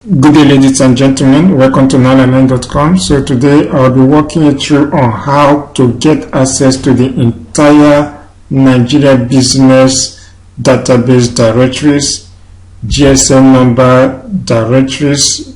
Good day, ladies and gentlemen. Welcome to NileAlign.com. So today I'll be walking you through on how to get access to the entire Nigeria business database directories, GSM number directories,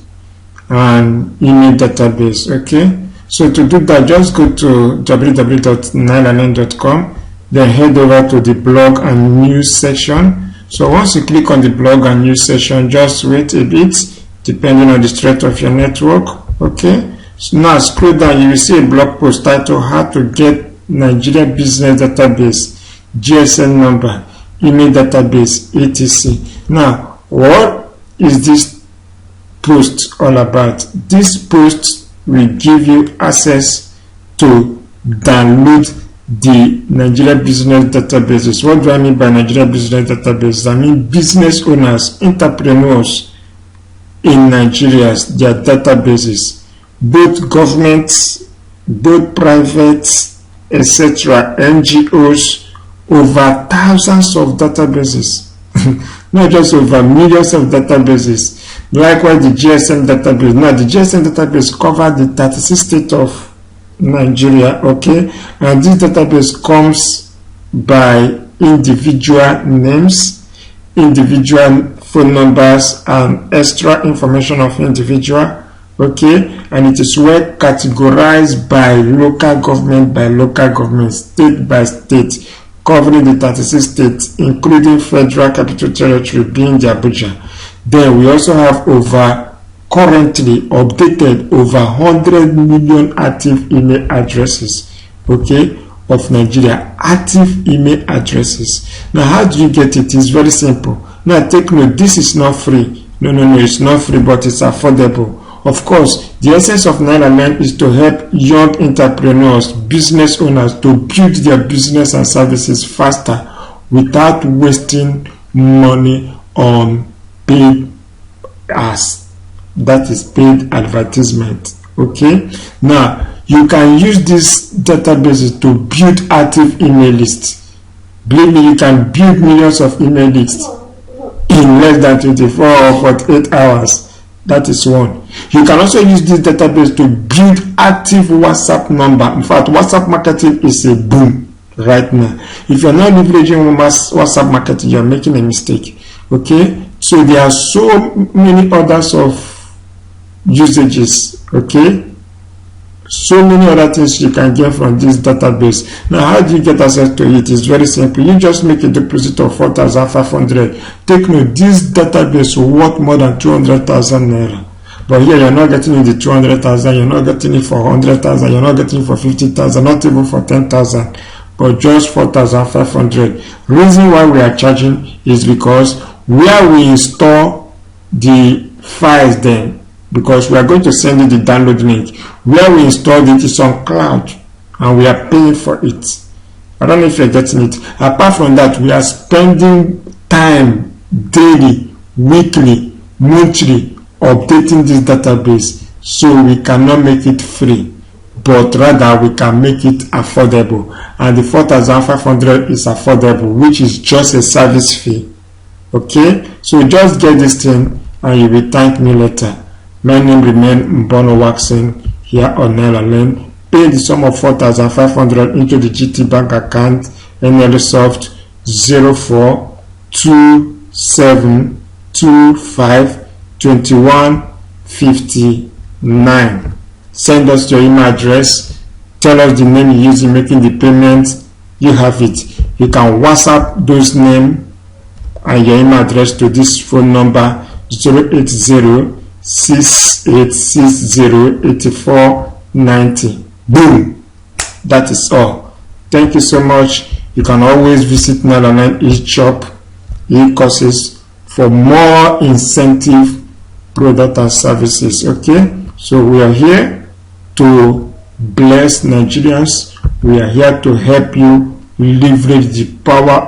and email database. Okay. So to do that, just go to www.nilealign.com, then head over to the blog and news section. So once you click on the blog and news section, just wait a bit, depending on the strength of your network. Okay, so now scroll down, you will see a blog post titled How to Get Nigeria Business Database, GSM number, email database, etc. Now, what is this post all about? This post will give you access to download the Nigeria business databases. What do I mean by Nigeria business databases? I mean business owners, entrepreneurs in Nigeria, their databases, both governments, both private, etc., NGOs, over thousands of databases, not just over millions of databases. Likewise, the GSM database. Now, the GSM database covers the 36 states of Nigeria, okay, and this database comes by individual names, individual phone numbers, and extra information of individual, okay, and it is well categorized by local government, state by state, covering the 36 states, including Federal Capital Territory being the Abuja. Then we also have currently updated over 100 million active email addresses, okay, of Nigeria, active email addresses. Now, how do you get it? It's very simple. Now, take note, this is not free. No, it's not free, but it's affordable. Of course, the essence of NileAlign is to help young entrepreneurs, business owners to build their business and services faster without wasting money on paid ads. That is paid advertisement. Okay. Now, you can use these databases to build active email lists. Believe me, you can build millions of email lists in less than 24 or 48 hours. That is one. You can also use this database to build active WhatsApp number. In fact, WhatsApp marketing is a boom right now. If you're not leveraging WhatsApp marketing, you're making a mistake. Okay. So there are so many others of usages, okay, so many other things you can get from this database. Now, how do you get access to it? It's very simple. You just make a deposit of 4,500. Take note, this database will worth more than 200,000 naira, but here you're not getting the 200,000, you're not getting it for 100,000, you're not getting it for 50,000, not even for 10,000, but just 4,500. Reason why we are charging is because where we install the files, then, because we are going to send you the download link, where we installed it is on cloud and we are paying for it. I don't know if you're getting it. Apart from that, we are spending time daily, weekly, monthly updating this database, so we cannot make it free, but rather we can make it affordable, and the 4,500 is affordable, which is just a service fee. Okay, so just get this thing and you will thank me later. My name remains Mbono Waxing here on NileAlign. Pay the sum of 4,500 into the GT Bank account NLSoft 0427252159. Send us your email address. Tell us the name you use in making the payment. You have it. You can WhatsApp those names and your email address to this phone number 08068608490. Boom! That is all. Thank you so much. You can always visit NileAlign eShop, e-courses for more incentive product and services. Okay, so we are here to bless Nigerians. We are here to help you leverage the power